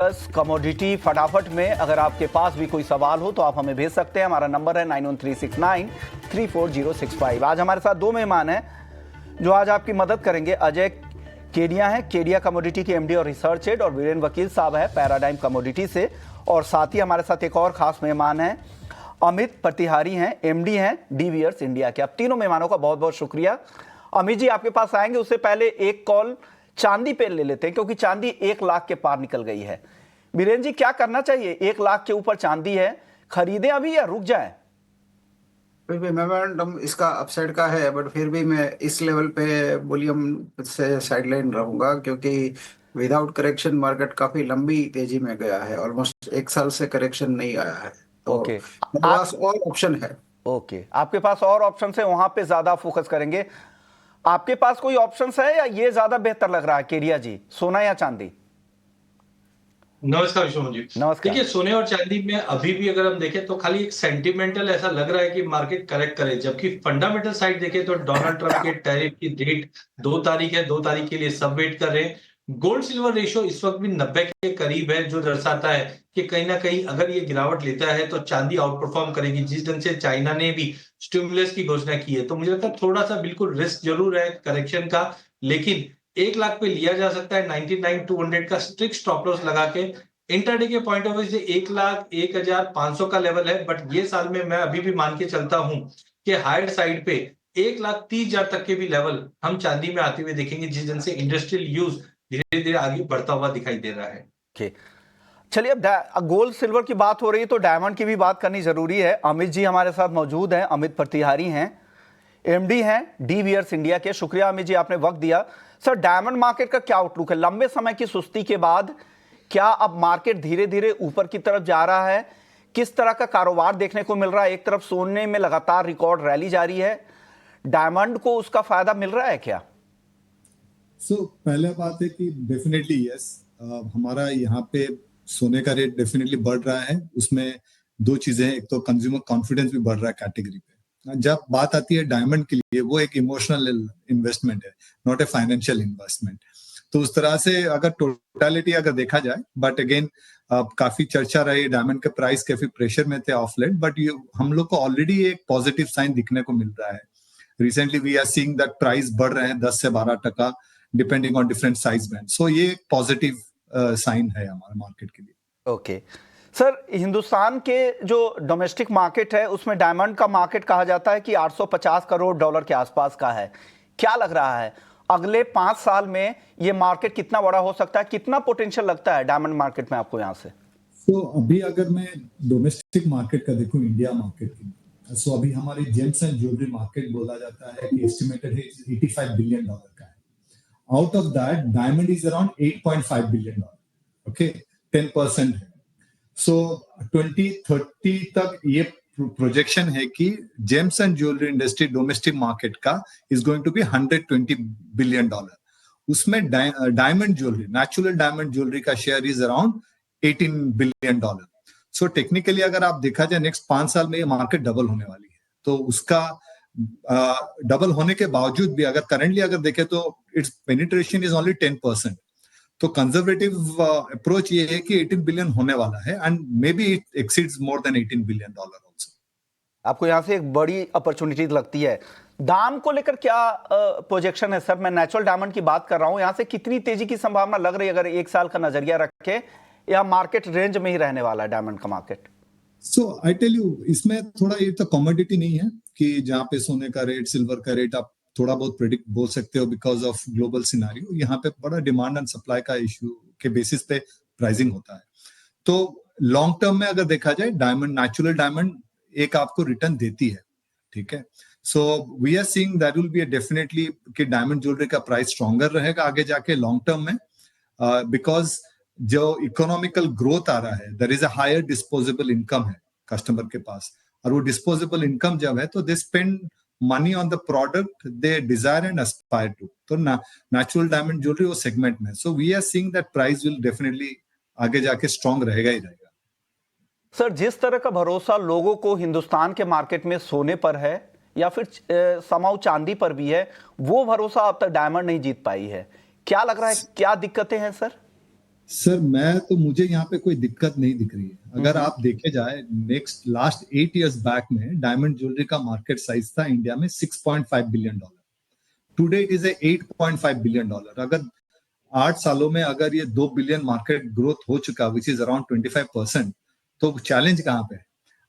बस कमोडिटी फटाफट में अगर आपके पास भी कोई सवाल हो तो आप हमें भेज सकते हैं। हमारा नंबर है 9136934065। आज हमारे साथ दो मेहमान हैं जो आज आपकी मदद करेंगे। अजय केडिया हैं, केडिया कमोडिटी के एमडी और रिसर्च हेड, और वीरेन वकील साहब है पैराडाइम कमोडिटी से। और साथ ही हमारे साथ एक और खास मेहमान हैं, अमित प्रतिहारी हैं, एमडी हैं डीवीएस इंडिया के। अब तीनों मेहमानों का बहुत बहुत शुक्रिया। अमित जी आपके पास आएंगे, उससे पहले एक कॉल चांदी पे ले लेते हैं क्योंकि चांदी 1 लाख के पार निकल गई है। वीरेन जी क्या करना चाहिए? 1 लाख के ऊपर चांदी है, खरीदें अभी या रुक जाएं? फिर भी मोमेंटम इसका अपसाइड का है, बट फिर भी मैं इस लेवल पे वॉल्यूम से साइडलाइन रहूंगा क्योंकि विदाउट करेक्शन मार्केट काफी लंबी तेजी में गया है। ऑलमोस्ट 1 साल से करेक्शन नहीं आया है, तो ओके मेरे पास और ऑप्शन है। ओके, आपके पास और ऑप्शन है, वहां पे ज्यादा फोकस करेंगे। आपके पास कोई ऑप्शन है या ये ज्यादा बेहतर लग रहा है केडिया जी, सोना या चांदी? नमस्कार विश्वमोहन जी। नमस्कार। देखिए, सोने और चांदी में अभी भी अगर हम देखें तो खाली एक सेंटिमेंटल ऐसा लग रहा है कि मार्केट करेक्ट करे, जबकि फंडामेंटल साइड देखें तो डोनाल्ड ट्रंप के टैरिफ की डेट 2 तारीख है, 2 तारीख के लिए सब वेट कर रहे हैं। गोल्ड सिल्वर रेशियो इस वक्त भी 90 के करीब है, जो दर्शाता है कि कहीं ना कहीं अगर ये गिरावट लेता है तो चांदी आउट परफॉर्म करेगी। जिस ढंग से चाइना ने भी स्टिमुलस की घोषणा की है, तो मुझे लगता है थोड़ा सा बिल्कुल रिस्क जरूर है करेक्शन का, लेकिन 1 लाख पे लिया जा सकता है। 99,200 का स्ट्रिक्ट स्टॉप लॉस लगा के इंटरडे के पॉइंट ऑफ व्यू से 1,01,500 का लेवल है। बट ये साल में मैं अभी भी मान के चलता हूं कि हायर साइड पे 1,30,000 तक के भी लेवल हम चांदी में आते हुए देखेंगे, जिस ढंग से इंडस्ट्रियल यूज धीरे धीरे आगे बढ़ता हुआ दिखाई दे रहा है। ओके, चलिए अब गोल्ड सिल्वर की बात हो रही है तो डायमंड की भी बात करनी जरूरी है। अमित जी हमारे साथ मौजूद हैं, अमित प्रतिहारी हैं, एमडी हैं डीवीएस इंडिया के। शुक्रिया अमित जी, आपने वक्त दिया। सर, डायमंड मार्केट का क्या आउटलुक है? लंबे समय की सुस्ती के बाद क्या अब मार्केट धीरे धीरे ऊपर की तरफ जा रहा है? किस तरह का कारोबार देखने को मिल रहा है? एक तरफ सोने में लगातार रिकॉर्ड रैली जारी है, डायमंड को उसका फायदा मिल रहा है क्या? पहले बात है कि डेफिनेटली यस, हमारा यहाँ पे सोने का रेट डेफिनेटली बढ़ रहा है। उसमें दो चीजें हैं, एक तो कंज्यूमर कॉन्फिडेंस भी बढ़ रहा है कैटेगरी पे। जब बात आती है डायमंड के लिए, वो एक इमोशनल इन्वेस्टमेंट है, नॉट ए फाइनेंशियल इन्वेस्टमेंट। तो उस तरह से अगर टोटलिटी अगर देखा जाए, बट अगेन काफी चर्चा रही, डायमंड के प्राइस काफी प्रेशर में थे ऑफ लेट, बट हम लोग को ऑलरेडी एक पॉजिटिव साइन दिखने को मिल रहा है। Recently we are seeing that price बढ़ रहे हैं 10 से 12% depending on different size band. So ये एक पॉजिटिव साइन है हमारे मार्केट के लिए। ओके सर, हिंदुस्तान के जो डोमेस्टिक मार्केट है उसमें डायमंड का मार्केट कहा जाता है कि 850 करोड़ डॉलर के आसपास का है। क्या लग रहा है अगले 5 साल में ये मार्केट कितना बड़ा हो सकता है? कितना पोटेंशियल लगता है डायमंड मार्केट में आपको यहाँ से? तो अभी अगर मैं डोमेस्टिक मार्केट का देखूं, इंडिया मार्केट की, सो अभी हमारी जेम्स एंड ज्वेलरी मार्केट बोला जाता है कि एस्टिमेटेड है 85 बिलियन डॉलर का है। Out of that diamond is around 8.5 billion dollar. Okay, 10% है। सो 2030 तक ये प्रोजेक्शन है कि gems and jewellery industry domestic market का is going to be 120 billion dollar. उसमें diamond jewellery, natural diamond jewellery का share is around 18 billion dollar. So technically अगर आप देखा जाए नेक्स्ट 5 साल में ये मार्केट डबल होने वाली है। तो उसका डबल होने के बावजूद भी अगर करंटली अगर देखें तो इट्स पेनिट्रेशन इज ओनली 10%। तो कंजर्वेटिव अप्रोच ये है कि 18 बिलियन होने वाला है, and may be it exceeds more than 18 billion dollar also. आपको यहाँ से एक बड़ी अपॉर्चुनिटी लगती है। दाम को लेकर क्या प्रोजेक्शन है सर? मैं नेचुरल डायमंड की बात कर रहा हूँ। यहाँ से कितनी तेजी की संभावना लग रही है अगर 1 साल का नजरिया रखे, या मार्केट रेंज में ही रहने वाला है डायमंड का market? So I tell you, इसमें थोड़ा ये तो कमोडिटी नहीं है कि जहाँ पे सोने का रेट, सिल्वर का रेट आप थोड़ा बहुत प्रेडिक्ट बोल सकते हो बिकॉज ऑफ ग्लोबल सिनेरियो। यहाँ पे बड़ा डिमांड एंड सप्लाई का इश्यू के बेसिस पे प्राइसिंग होता है। तो लॉन्ग टर्म में अगर देखा जाए, डायमंड, नेचुरल डायमंड एक आपको रिटर्न देती है, ठीक है। So we are seeing that will be definitely कि डायमंड ज्वेलरी का प्राइस स्ट्रॉन्गर रहेगा आगे जाके लॉन्ग टर्म में, बिकॉज जो इकोनॉमिकल ग्रोथ आ रहा है, there is a higher disposable income है कस्टमर के पास, और वो डिस्पोजेबल इनकम जब है तो they spend money on the product they desire and aspire to. तो नेचुरल डायमंड ज्वेलरी वो सेगमेंट में, so we are seeing that price will definitely आगे जाके स्ट्रॉन्ग रहेगा ही रहेगा। सर, जिस तरह का भरोसा लोगों को हिंदुस्तान के मार्केट में सोने पर है या फिर समाऊ चांदी पर भी है, वो भरोसा अब तक डायमंड नहीं जीत पाई है। क्या लग रहा है, क्या दिक्कतें हैं सर? सर मुझे यहाँ पे कोई दिक्कत नहीं दिख रही है। अगर आप देखे जाए लास्ट 8 इयर्स बैक में डायमंड ज्वेलरी का मार्केट साइज था इंडिया में $6.5 billion. Today it is a $8.5 billion. अगर 8 सालों में अगर ये 2 बिलियन मार्केट ग्रोथ हो चुका विच इज अराउंड 25%, तो चैलेंज कहाँ पे है?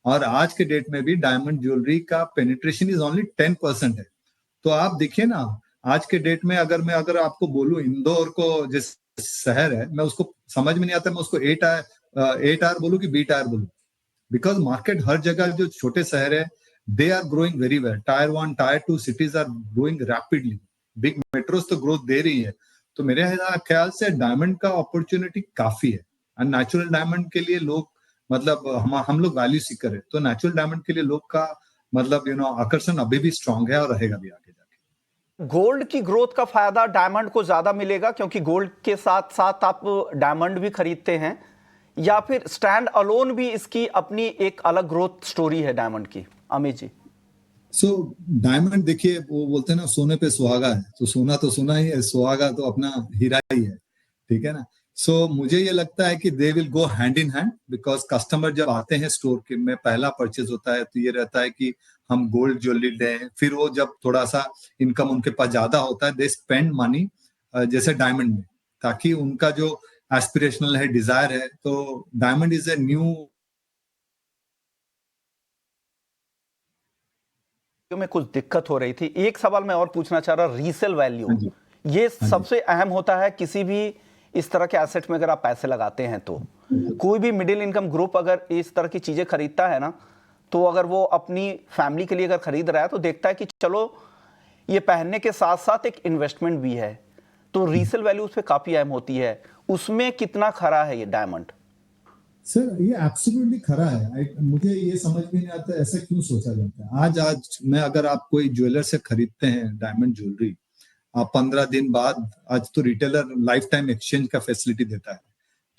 और आज के डेट में भी डायमंड ज्वेलरी का पेनिट्रेशन इज ओनली 10% है। तो आप देखिए ना, आज के डेट में अगर आपको बोलूं इंदौर को जिस शहर है, मैं उसको समझ में नहीं आता, मैं उसको ए टायर बोलूं कि बी टायर बोलूं, बिकॉज मार्केट हर जगह जो छोटे शहर है they are growing very well. Tier 1 tier 2 cities are growing rapidly. Big metros तो ग्रोथ दे रही है। तो मेरे ख्याल से डायमंड का अपॉर्चुनिटी काफी है। एंड नेचुरल डायमंड के लिए लोग मतलब हम लोग वैल्यू सीकर है, तो नेचुरल डायमंड के लिए लोग का मतलब आकर्षण अभी भी स्ट्रांग है और रहेगा भी आगे जाके। गोल्ड की ग्रोथ का फायदा डायमंड को ज्यादा मिलेगा क्योंकि गोल्ड के साथ साथ आप डायमंड भी खरीदते हैं, या फिर स्टैंड अलोन भी इसकी अपनी एक अलग ग्रोथ स्टोरी है डायमंड की? अमित जी। डायमंड देखिए, वो बोलते हैं ना सोने पे सुहागा है, तो सोना ही है, सुहागा तो अपना हीरा ही है, ठीक है ना। मुझे ये लगता है कि they will go hand in hand, because customer जब आते हैं स्टोर के में पहला परचेज होता है तो ये रहता है कि हम गोल्ड ज्वेलरी लें। फिर वो जब थोड़ा सा इनकम उनके पास ज्यादा होता है दे स्पेंड मनी जैसे डायमंड में, ताकि उनका जो एस्पिरेशनल है, डिजायर है, तो डायमंड इज ए न्यू। में कुछ दिक्कत हो रही थी। एक सवाल मैं और पूछना चाह रहा, रीसेल वैल्यू, ये सबसे अहम होता है किसी भी इस तरह के एसेट में अगर आप पैसे लगाते हैं तो। कोई भी मिडिल इनकम ग्रुप अगर इस तरह की चीजें खरीदता है ना, तो अगर वो अपनी फैमिली के लिए अगर खरीद रहा है तो देखता है कि चलो ये पहनने के साथ साथ एक इन्वेस्टमेंट भी है, तो रीसेल वैल्यू उस पर काफी अहम होती है। उसमें कितना खरा है ये डायमंड? सर ये एब्सोल्युटली खरा है। मुझे ये समझ में नहीं आता ऐसा क्यों सोचा जाता है। आज मैं अगर आप कोई ज्वेलर से खरीदते हैं डायमंड ज्वेलरी, आप 15 दिन बाद, आज तो रिटेलर लाइफ टाइम एक्सचेंज का फैसिलिटी देता है,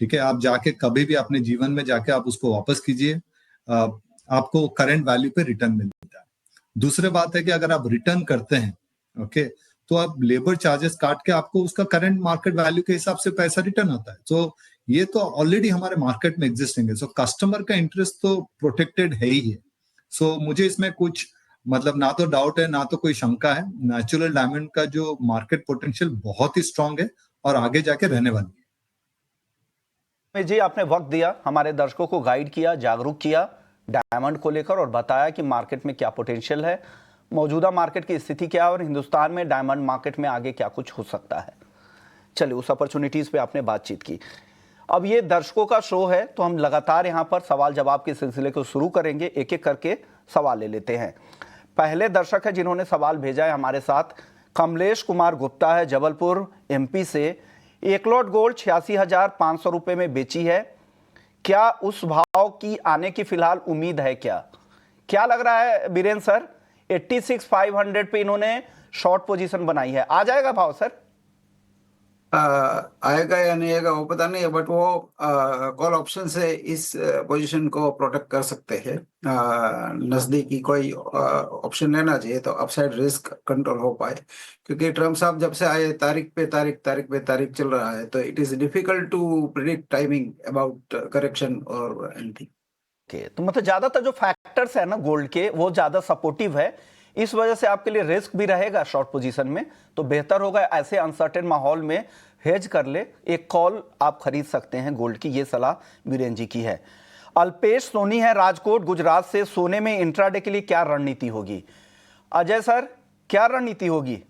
ठीक है। आप जाके कभी भी अपने जीवन में जाके आप उसको वापस कीजिए, आपको करंट वैल्यू पे रिटर्न मिलता है। दूसरी बात है कि अगर आप रिटर्न करते हैं, ओके, तो आप लेबर चार्जेस काट के आपको उसका करंट मार्केट वैल्यू के हिसाब से पैसा रिटर्न आता है। तो ये तो ऑलरेडी हमारे मार्केट में एग्जिस्टिंग है। कस्टमर का इंटरेस्ट तो प्रोटेक्टेड है ही है। मुझे इसमें कुछ मतलब ना तो डाउट है ना तो कोई शंका है। नेचुरल डायमंड का जो मार्केट पोटेंशियल बहुत ही स्ट्रांग है और आगे जाके रहने वाली है। जी, आपने वक्त दिया, हमारे दर्शकों को गाइड किया, जागरूक किया डायमंड को लेकर और बताया कि मार्केट में क्या पोटेंशियल है, मौजूदा मार्केट की स्थिति क्या है और हिंदुस्तान में डायमंड मार्केट में आगे क्या कुछ हो सकता है। चलिए, उस अपॉर्चुनिटीज पे आपने बातचीत की। अब ये दर्शकों का शो है तो हम लगातार यहाँ पर सवाल जवाब के सिलसिले को शुरू करेंगे। एक एक करके सवाल ले लेते हैं। पहले दर्शक है जिन्होंने सवाल भेजा है हमारे साथ, कमलेश कुमार गुप्ता है, जबलपुर एमपी से। 1 लॉट गोल्ड 86,500 रुपए में बेची है, क्या उस भाव की आने की फिलहाल उम्मीद है? क्या लग रहा है बीरेन्द्र सर? 86,500 पे इन्होंने शॉर्ट पोजीशन बनाई है, आ जाएगा भाव सर? आएगा या नहीं आएगा वो पता नहीं है, बट वो कॉल ऑप्शन से इस पोजीशन को प्रोटेक्ट कर सकते हैं। नजदीकी कोई ऑप्शन लेना चाहिए तो अपसाइड रिस्क कंट्रोल हो पाए, क्योंकि ट्रम्प साहब जब से आए तारीख पे तारीख चल रहा है, तो it is difficult to predict timing about correction और एनीथिंग। तो मतलब ज्यादातर जो फैक्टर्स है ना गोल्ड के वो ज्यादा सपोर्टिव है, इस वजह से आपके लिए रिस्क भी रहेगा शॉर्ट पोजीशन में, तो बेहतर होगा ऐसे अनसर्टेन माहौल में हेज कर ले, एक कॉल आप खरीद सकते हैं गोल्ड की। ये सलाह बीरेन जी की है। अल्पेश सोनी है राजकोट गुजरात से, सोने में इंट्राडे के लिए क्या रणनीति होगी? अजय सर, क्या रणनीति होगी?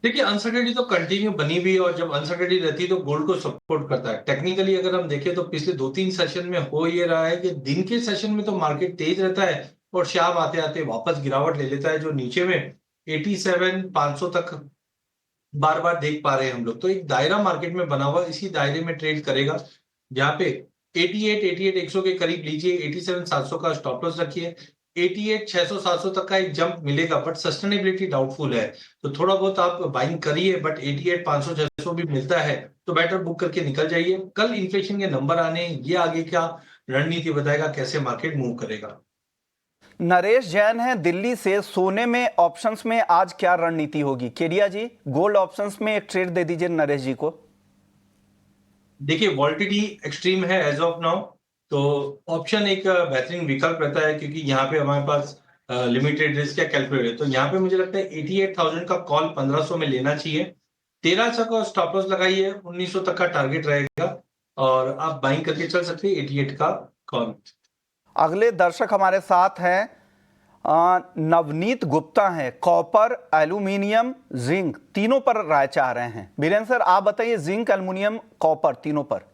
देखिए, अनसर्टेनिटी तो कंटिन्यू बनी हुई है और जब अनसर्टेनिटी रहती है तो गोल्ड को सपोर्ट करता है। टेक्निकली अगर हम देखें तो पिछले 2-3 सेशन में हो ये रहा है कि दिन के सेशन में तो मार्केट तेज रहता है और शाम आते आते वापस गिरावट ले लेता है, जो नीचे में 87,500 तक बार बार देख पा रहे हैं हम लोग। तो एक दायरा मार्केट में बना हुआ, इसी दायरे में ट्रेड करेगा, जहां पे 88,100 के करीब लीजिए, 87,700 का स्टॉप लॉस रखिए, 88,600-700 तक का एक जंप मिलेगा, बट सस्टेनेबिलिटी डाउटफुल है, तो थोड़ा बहुत आप बाइंग करिए, बट 88,500-600 भी मिलता है तो बेटर बुक करके निकल जाइए। कल इन्फ्लेशन के नंबर आने, ये आगे क्या रणनीति बताएगा कैसे मार्केट मूव करेगा। नरेश जैन है दिल्ली से, सोने में ऑप्शंस में आज क्या रणनीति होगी? केडिया जी, गोल्ड ऑप्शंस में एक ट्रेड दे दीजिए नरेश जी को। देखिए वॉल्टिलिटी एक्सट्रीम है एज ऑफ नाउ, तो ऑप्शन एक बेहतरीन विकल्प रहता है, क्योंकि यहाँ पे हमारे पास लिमिटेड रिस्क या कैलकुलेट है। तो यहाँ पे मुझे लगता है 88,000 का कॉल 1500 में लेना चाहिए। 1300 का स्टॉप लॉस लगाइए, 1900 तक का टारगेट रहेगा और आप बाइंग करके चल सकते हैं 88 का कॉल। अगले दर्शक हमारे साथ हैं नवनीत गुप्ता हैं, कॉपर, एल्यूमिनियम, जिंक तीनों पर राय चाह रहे हैं। बीरेन सर आप बताइए, जिंक, एल्यूमिनियम, कॉपर तीनों पर।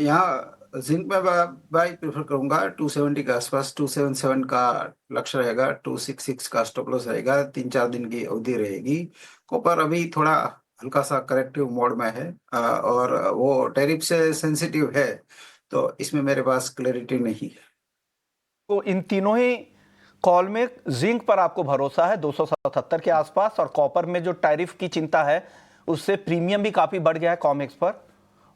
यहाँ जिंक में बाई प्रेफर करूंगा 270 के आसपास। 277 का लक्ष्य रहेगा, 266 का स्टॉप लॉस रहेगा, 3-4 दिन की अवधि रहेगी। कॉपर अभी थोड़ा हल्का सा करेक्टिव मोड में है और वो टैरिफ से सेंसिटिव है, तो इसमें मेरे पास क्लैरिटी नहीं है। तो इन तीनों ही कॉल में जिंक पर आपको भरोसा है 277 के आसपास, और कॉपर में जो टैरिफ की चिंता है उससे प्रीमियम भी काफी बढ़ गया है कॉमेक्स पर,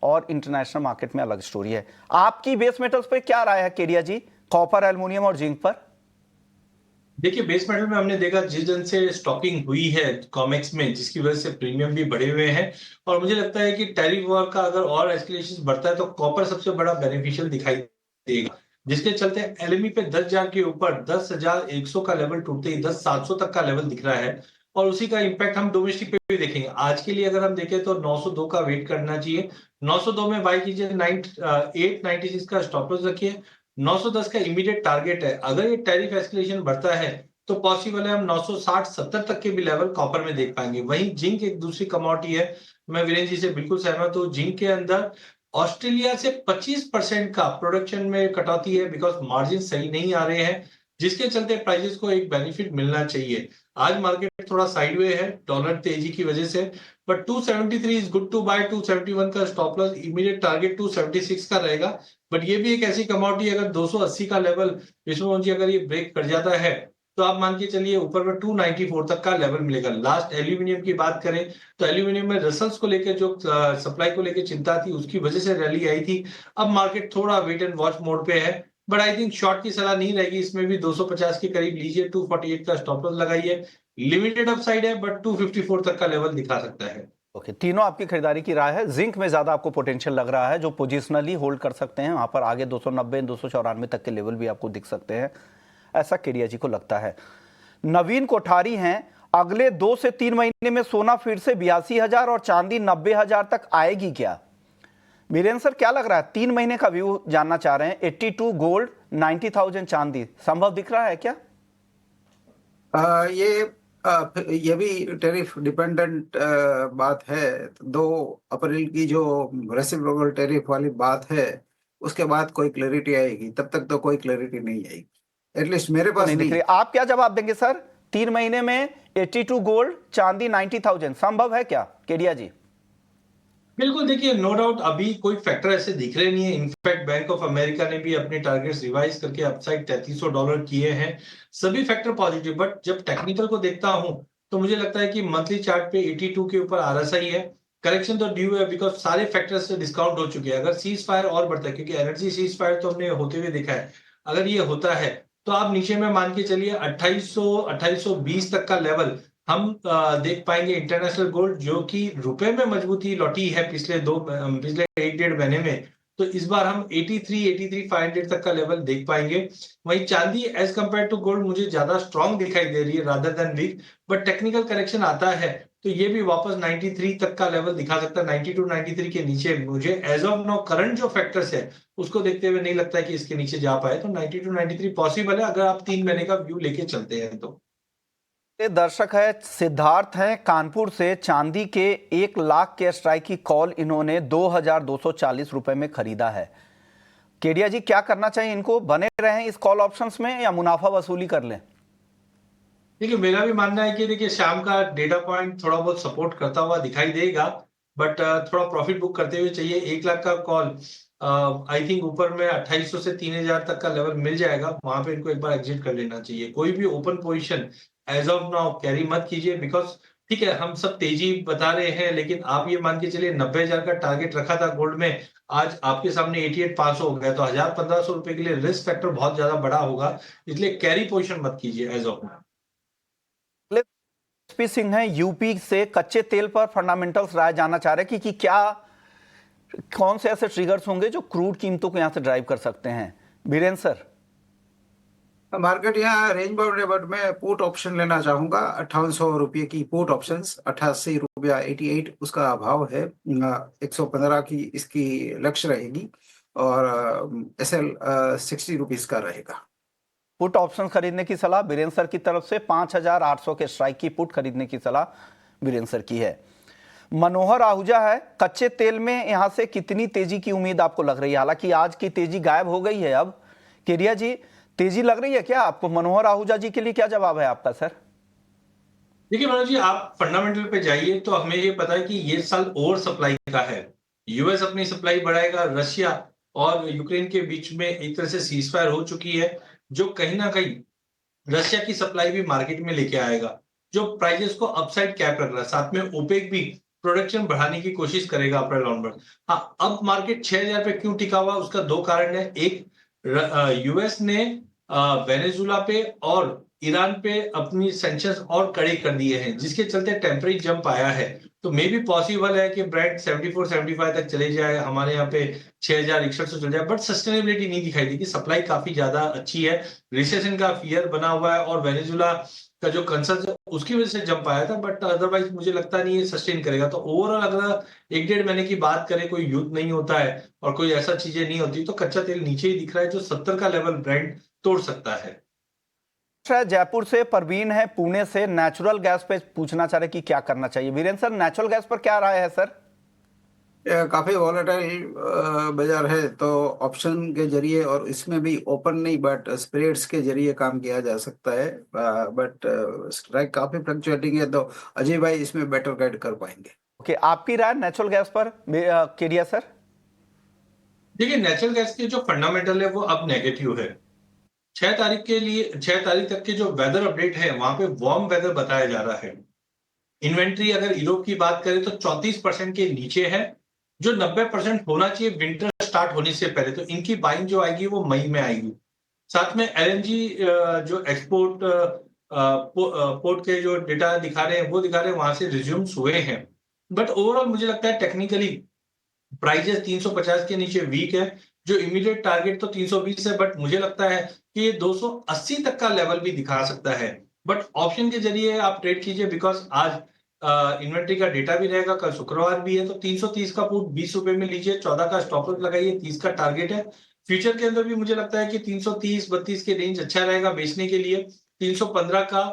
और इंटरनेशनल मार्केट में अलग स्टोरी है। आपकी बेस मेटल्स पे क्या राय है केडिया जी, कॉपर, एल्युमिनियम और जिंक पर? देखिए बेस मेटल में हमने देखा जिस दिन से स्टॉकिंग हुई है कॉमेक्स में, जिसकी वजह से प्रीमियम भी बढ़े हुए हैं, और मुझे लगता है कि टैरिफ वॉर का अगर और एस्केलेशन बढ़ता है तो कॉपर सबसे बड़ा बेनिफिशियल दिखाई देगा, जिसके चलते एलएमई पे 10,000 के ऊपर 10,100 का लेवल टूटते ही 10,700 तक का लेवल दिख रहा है, और उसी का इंपैक्ट हम डोमेस्टिक पे भी देखेंगे। आज के लिए अगर हम देखें तो 902 का वेट करना चाहिए, 902 में बाय कीजिए, 896 का स्टॉप लॉस रखिए, 910 का इमीडिएट टारगेट है। अगर ये टैरिफ एस्केलेशन बढ़ता है तो पॉसिबल है हम 960-70 तक के भी लेवल कॉपर में देख पाएंगे। वहीं जिंक एक दूसरी कमोडिटी है, मैं वीरेंद्र जी से बिल्कुल सहमत हूँ। जिंक के अंदर ऑस्ट्रेलिया से 25% का प्रोडक्शन में कटौती है, बिकॉज मार्जिन सही नहीं आ रहे हैं, जिसके चलते प्राइसेस को एक बेनिफिट मिलना चाहिए। आज मार्केट थोड़ा साइडवे है डॉलर तेजी की वजह से, but 273 is good to buy. 271 का स्टॉप लॉस, इमीडिएट टारगेट 276 का रहेगा। बट ये भी एक ऐसी कमोडिटी, अगर 280 का लेवल विश्वमोहन जी अगर ये ब्रेक कर जाता है तो आप मान के चलिए ऊपर में 294 तक का लेवल मिलेगा। लास्ट एल्यूमिनियम की बात करें तो एल्यूमिनियम में रसल्स को लेकर जो सप्लाई को लेकर चिंता थी, उसकी वजह से रैली आई थी। अब मार्केट थोड़ा वेट एंड वॉच मोड पे है, बट आई थिंक शॉर्ट की सलाह नहीं रहेगी। इसमें भी 250 के करीब लीजिए, 248 का स्टॉप लॉस लगाइए। लिमिटेड अपसाइड है, बट 254 तक का लेवल दिखा सकता है। ओके, तीनों आपकी खरीदारी की राय है। जिंक में ज्यादा आपको पोटेंशियल लग रहा है, जो पोजिशनली होल्ड कर सकते हैं, वहां पर आगे 290 294 तक के लेवल भी आपको दिख सकते हैं, ऐसा केडिया जी को लगता है। नवीन कोठारी हैं, अगले 2 से 3 महीने में सोना फिर से 82,000 और चांदी 90,000 तक आएगी क्या? बीरेन सर क्या लग रहा है, 3 महीने का व्यू जानना चाह रहे हैं। 82 गोल्ड, 90,000 चांदी संभव दिख रहा है क्या? ये भी टैरिफ डिपेंडेंट बात है। 2 अप्रैल की जो रेसिप्रोकल टैरिफ वाली बात है, उसके बाद कोई क्लैरिटी आएगी, तब तक तो कोई क्लैरिटी नहीं आएगी, एटलीस्ट मेरे पास नहीं दिख नहीं। रही। आप क्या जवाब देंगे सर, 3 महीने में 82 गोल्ड, चांदी 90,000 संभव है क्या केडिया जी? बिल्कुल, देखिए नो डाउट अभी कोई फैक्टर ऐसे दिख रहे नहीं है। इनफैक्ट बैंक ऑफ अमेरिका ने भी अपने टारगेट्स रिवाइज करके अपसाइड $3300 किए हैं। सभी फैक्टर पॉजिटिव, बट जब टेक्निकल को देखता हूं तो मुझे लगता है कि मंथली चार्ट पे 82 के ऊपर आरएसआई है। करेक्शन तो ड्यू है, बिकॉज सारे फैक्टर्स से डिस्काउंट हो चुके हैं। अगर सीज फायर और बढ़ता है, क्योंकि एनर्जी सीज फायर तो हमने होते हुए देखा है, अगर ये होता है तो आप नीचे में मान के चलिए 2800-2820 तक का लेवल हम देख पाएंगे। इंटरनेशनल गोल्ड जो कि रुपए में मजबूती लौटी है पिछले 1-1.5 महीने में, तो इस बार हम 83-500 तक का लेवल देख पाएंगे। वहीं चांदी एज कंपेयर टू गोल्ड मुझे ज्यादा स्ट्रांग दिखाई दे रही है rather than weak, but technical correction आता है तो ये भी वापस 93 तक का लेवल दिखा सकता है। 92-93 के नीचे मुझे एज ऑफ नाउ करंट जो फैक्टर्स है उसको देखते हुए नहीं लगता है कि इसके नीचे जा पाए, तो 92-93 पॉसिबल है अगर आप 3 महीने का व्यू लेके चलते हैं तो। दर्शक है सिद्धार्थ हैं कानपुर से, चांदी के 1 लाख के स्ट्राइक की कॉल इन्होंने 2,240 रुपए में खरीदा है। केडिया जी क्या करना चाहिए इनको, बने रहें इस कॉल ऑप्शंस में या मुनाफा वसूली कर लें? देखिए मेरा भी मानना है कि देखिए शाम का डेटा पॉइंट थोड़ा बहुत सपोर्ट करता हुआ दिखाई देगा, बट थोड़ा प्रॉफिट बुक करते हुए चाहिए। 1 लाख का कॉल आई थिंक ऊपर में 2800 से 3,000 तक का लेवल मिल जाएगा, वहां पे इनको एक बार एग्जिट कर लेना चाहिए। कोई भी open position as of now carry मत कीजिए, बिकॉज ठीक है हम सब तेजी बता रहे हैं, लेकिन आप ये मान के चलिए 90,000 का टारगेट रखा था गोल्ड में, आज आपके सामने 88,500 हो गया, तो 1,000-1,500 रुपए के लिए रिस्क फैक्टर बहुत ज्यादा बड़ा होगा, इसलिए कैरी पोजीशन मत कीजिए as of now. SP Singh हैं यूपी से, कच्चे तेल पर फंडामेंटल्स राय जानना चाह रहे हैं कि क्या कौन से ऐसे ट्रिगर्स होंगे जो क्रूड कीमतों को यहाँ से ड्राइव कर सकते हैं बीरेन सर? मार्केट यहाँ रेंज बाउंड है, बट मैं पुट ऑप्शन लेना चाहूंगा 5800 रुपये की पुट ऑप्शंस, 88 रुपया 88 उसका भाव है। 115 की इसकी लक्ष्य रहेगी और SL 60 रुपीज का रहेगा। पुट ऑप्शन खरीदने की सलाह बीरेन सर की तरफ से 5800 के स्ट्राइक की पुट खरीदने की सलाह बीरेन सर की है। मनोहर आहूजा है, कच्चे तेल में यहां से कितनी तेजी की उम्मीद आपको लग रही है? हालांकि आज की तेजी गायब हो गई है, अब केडिया जी तेजी लग रही है क्या आपको? मनोहर आहूजा जी के लिए क्या जवाब है आपका सर? देखिए मनोज जी, आप फंडामेंटल पे जाइए तो हमें ये पता है कि ये साल ओवर सप्लाई का है। यूएस अपनी सप्लाई बढ़ाएगा, रशिया और यूक्रेन के बीच में एक तरह से सीजफायर हो चुकी है, जो कहीं ना कहीं रशिया की सप्लाई भी मार्केट में लेके आएगा, जो प्राइजेस को अपसाइड कैप रख रहा है। साथ में ओपेक भी प्रोडक्शन बढ़ाने की कोशिश करेगा अप्रैल ऑनवर्ड। हाँ, अब मार्केट 6000 पे क्यों टिका हुआ, उसका दो कारण है। एक, यूएस ने वेनेजुला पे और ईरान पे अपनी सैंक्शंस और कड़े कर दिए हैं, जिसके चलते टेम्परेरी जंप आया है। तो मे भी पॉसिबल है कि ब्रेंट 74-75 तक चले जाए, हमारे यहाँ पे 6061 से चले जाए, बट सस्टेनेबिलिटी नहीं दिखाई देगी। सप्लाई काफी ज्यादा अच्छी है, रिसेशन का फियर बना हुआ है और वेनेजुला का जो कंसर्न है उसकी वजह से जंप आया था, बट अदरवाइज मुझे लगता नहीं है सस्टेन करेगा। तो ओवरऑल अगर 1-1.5 महीने की बात करें, कोई युद्ध नहीं होता है और कोई ऐसा चीजें नहीं होती, तो कच्चा तेल नीचे ही दिख रहा है, जो 70 का लेवल ब्रेंट तोड़ सकता है। जयपुर से परवीन है, पुणे से नेचुरल गैस पे पूछना चाह रहे कि क्या करना चाहिए। वीरेंद्र सर, नेचुरल गैस पर क्या राय है सर? काफी वॉलेटाइल बाजार है, तो ऑप्शन के जरिए और इसमें भी ओपन नहीं बट स्प्रेड्स के जरिए काम किया जा सकता है। बट स्ट्राइक काफी फ्लक्चुएटिंग है, तो अजय भाई इसमें बेटर गाइड कर पाएंगे। ओके, आपकी राय नेचुरल गैस पर केडिया सर? देखिए, नेचुरल गैस के जो फंडामेंटल है वो अब नेगेटिव है। 6 तारीख तक के जो वेदर अपडेट है, वहां पे वार्म वेदर बताया जा रहा है। इन्वेंट्री अगर यूरोप की बात करें तो 34% के नीचे है, जो 90% होना चाहिए विंटर स्टार्ट होने से पहले। तो इनकी बाइंग जो आएगी वो मई में आएगी। साथ में LNG जो एक्सपोर्ट पोर्ट के जो डेटा दिखा रहे हैं वो दिखा रहे हैं वहां से रिज्यूम्स हुए हैं। बट ओवरऑल मुझे लगता है टेक्निकली प्राइजेस 350 के नीचे वीक है। जो इमीडिएट टारगेट तो 320 है, बट मुझे लगता है कि ये 280 तक का लेवल भी दिखा सकता है। बट ऑप्शन के जरिए आप ट्रेड कीजिए, बिकॉज आज इन्वेंट्री का डेटा भी रहेगा, कल शुक्रवार भी है। तो 330 का पुट 20 रुपए में लीजिए, 14 का स्टॉप लॉस लगाइए, 30 का टारगेट है। फ्यूचर के अंदर भी मुझे लगता है कि 330-32 के रेंज अच्छा रहेगा बेचने के लिए। 315 का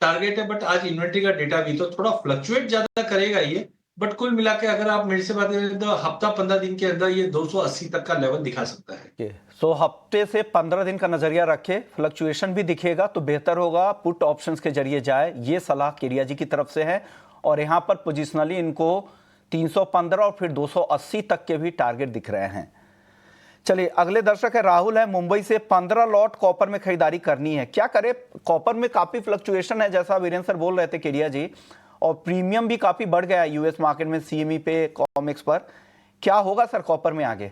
टारगेट है, बट आज इन्वेंट्री का डेटा भी तो थोड़ा फ्लक्चुएट ज्यादा करेगा ये। बट कुल मिला के अगर आप मेरे से बात करें तो हफ्ता 15 दिन के अंदर ये 280 तक का लेवल दिखा सकता है। सो हफ्ते से 15 दिन का नजरिया रखे, फ्लक्चुएशन भी दिखेगा तो बेहतर होगा पुट ऑप्शंस के जरिए जाए, ये सलाह केडिया जी की तरफ से है। और यहां पर पोजिशनली इनको 315 और फिर 280 तक के भी टारगेट दिख रहे हैं। चलिए, अगले दर्शक है राहुल है, मुंबई से। 15 लॉट कॉपर में खरीदारी करनी है, क्या करे? कॉपर में काफी फ्लक्चुएशन है, जैसा वीरेंद्र सर बोल रहे थे केडिया जी, और प्रीमियम भी काफी बढ़ गया है यूएस मार्केट में, CME पे, कॉमेक्स पर। क्या होगा सर कॉपर में आगे?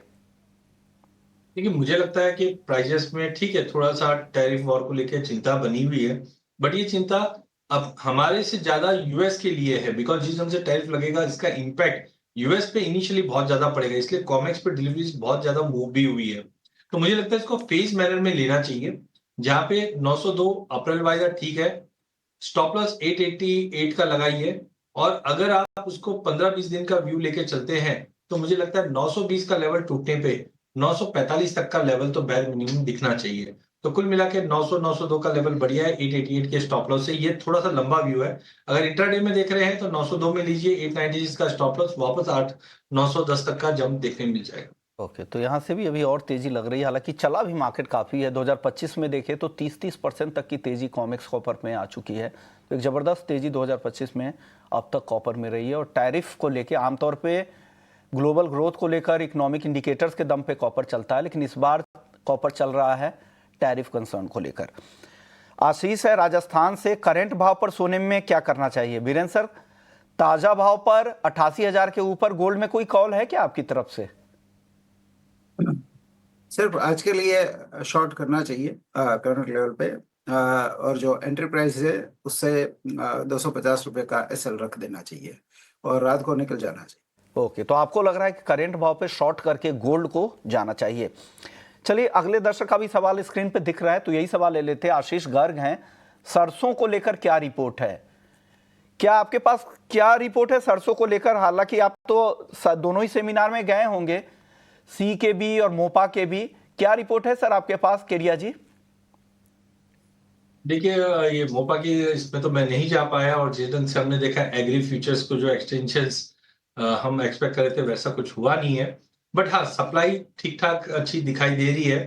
देखिए, मुझे लगता है कि प्राइजेस में ठीक है, थोड़ा सा टैरिफ वॉर को लेकर चिंता बनी हुई है, बट ये चिंता अब हमारे से ज्यादा यूएस के लिए है, बिकॉज जिस ढंग से टैरिफ लगेगा इसका इम्पैक्ट यूएस पे इनिशियली बहुत ज्यादा पड़ेगा, इसलिए कॉमेक्स पे डिलीवरीज बहुत ज्यादा मूव भी हुई है। तो मुझे लगता है इसको फेज मैनर में लेना चाहिए, जहां पे 902 अप्रैल वाइजर ठीक है, स्टॉप लॉस 888 का लगाइए, और अगर आप उसको 15-20 दिन का व्यू लेके चलते हैं तो मुझे लगता है 920 का लेवल टूटने पे 945 तक का लेवल तो बैर मिनिमम दिखना चाहिए। तो कुल मिला के 900-902 का लेवल बढ़िया है 888 के स्टॉप लॉस से। ये थोड़ा सा लंबा व्यू है, अगर इंट्राडे में देख रहे हैं तो 902 में लीजिए, 896 का स्टॉप लॉस, वापस 910 तक का जंप देखने मिल जाएगा। ओके, तो यहाँ से भी अभी और तेजी लग रही है, हालांकि चला भी मार्केट काफ़ी है। 2025 में देखें तो 30% तक की तेजी कॉमेक्स कॉपर में आ चुकी है, तो एक ज़बरदस्त तेजी 2025 में अब तक कॉपर में रही है। और टैरिफ को लेके आमतौर पे ग्लोबल ग्रोथ को लेकर इकोनॉमिक इंडिकेटर्स के दम पे कॉपर चलता है, लेकिन इस बार कॉपर चल रहा है टैरिफ कंसर्न को लेकर। आशीष है राजस्थान से, करंट भाव पर सोने में क्या करना चाहिए? वीरेंद्र सर, ताज़ा भाव पर 88,000 के ऊपर गोल्ड में कोई कॉल है क्या आपकी तरफ से? सिर्फ आज के लिए शॉर्ट करना चाहिए करंट लेवल पे, और जो एंट्री प्राइस है उससे 250 रुपए का SL रख देना चाहिए और रात को निकल जाना चाहिए। ओके, तो आपको लग रहा है कि करंट भाव पे शॉर्ट करके गोल्ड को जाना चाहिए। चलिए, अगले दर्शक का भी सवाल स्क्रीन पे दिख रहा है, तो यही सवाल ले लेते हैं। आशीष गर्ग हैं, सरसों को लेकर क्या रिपोर्ट है? क्या आपके पास क्या रिपोर्ट है सरसों को लेकर? हालांकि आप तो दोनों ही सेमिनार में गए होंगे, सी के भी और मोपा के भी। क्या रिपोर्ट है सर आपके पास, केडिया जी? देखिए, ये मोपा की इसमें तो मैं नहीं जा पाया, और जिस ढंग से हमने देखा एग्री फ्यूचर्स को जो एक्सटेंशंस हम एक्सपेक्ट कर रहे थे वैसा कुछ हुआ नहीं है। बट हाँ, सप्लाई ठीक ठाक अच्छी दिखाई दे रही है।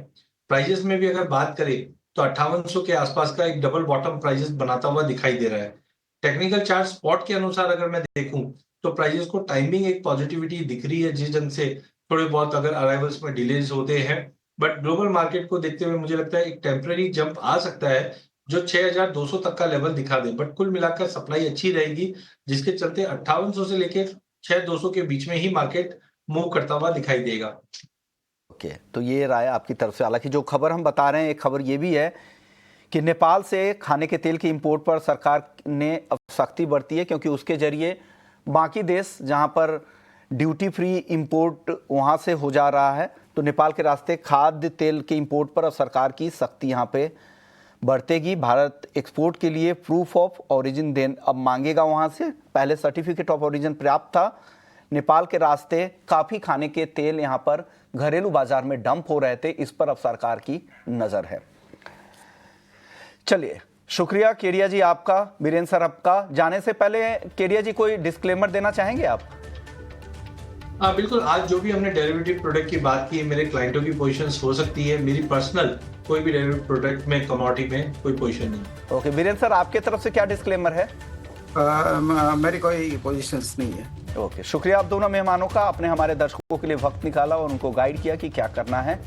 प्राइजेस में भी अगर बात करें तो 5800 के आसपास का एक डबल बॉटम प्राइजेस बनाता हुआ दिखाई दे रहा है। टेक्निकल चार्ट स्पॉट के अनुसार अगर मैं देखूं तो प्राइजेस को टाइमिंग एक पॉजिटिविटी दिख रही है, जिस ढंग से थोड़े बहुत अगर अराइवल्स में डिलेज होते हैं। बट ग्लोबल मार्केट को देखते हुए मुझे लगता है एक टेम्पररी जंप आ सकता है जो 6200 तक का लेवल दिखा दे। बट कुल मिलाकर सप्लाई अच्छी रहेगी, जिसके चलते 5800 से लेकर 6200 के बीच में ही मार्केट मूव करता हुआ दिखाई देगा। ओके, तो ये राय आपकी तरफ से। हालांकि जो खबर हम बता रहे हैं, एक खबर ये भी है कि नेपाल से खाने के तेल के इंपोर्ट पर सरकार ने अब सख्ती बरती है, क्योंकि उसके जरिए बाकी देश जहां पर ड्यूटी फ्री इंपोर्ट वहां से हो जा रहा है, तो नेपाल के रास्ते खाद्य तेल के इंपोर्ट पर अब सरकार की सख्ती यहां पे बढ़तेगी। भारत एक्सपोर्ट के लिए प्रूफ ऑफ ओरिजिन अब मांगेगा वहां से। पहले सर्टिफिकेट ऑफ ओरिजिन पर्याप्त था। नेपाल के रास्ते काफ़ी खाने के तेल यहाँ पर घरेलू बाजार में डंप हो रहे थे, इस पर अब सरकार की नज़र है। चलिए, शुक्रिया केडिया जी आपका, वीरेंद्र सर आपका। जाने से पहले केडिया जी कोई डिस्क्लेमर देना चाहेंगे आप? हाँ बिल्कुल, आज जो भी हमने डेरिवेटिव प्रोडक्ट की बात की, मेरे क्लाइंटों की पोजीशंस हो सकती है, मेरी पर्सनल कोई भी डेरिवेटिव प्रोडक्ट में, कमोडिटी में कोई पोजीशन नहीं। ओके, वीरेंद्र सर आपके तरफ से क्या डिस्क्लेमर है? मेरी कोई पोजीशंस नहीं है। ओके, शुक्रिया आप दोनों मेहमानों का, आपने हमारे दर्शकों के लिए वक्त निकाला और उनको गाइड किया कि क्या करना है,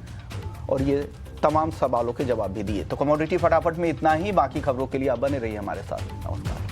और ये तमाम सवालों के जवाब भी दिए। तो कमोडिटी फटाफट में इतना ही। बाकी खबरों के लिए आप बने रहिए हमारे साथ। नमस्कार।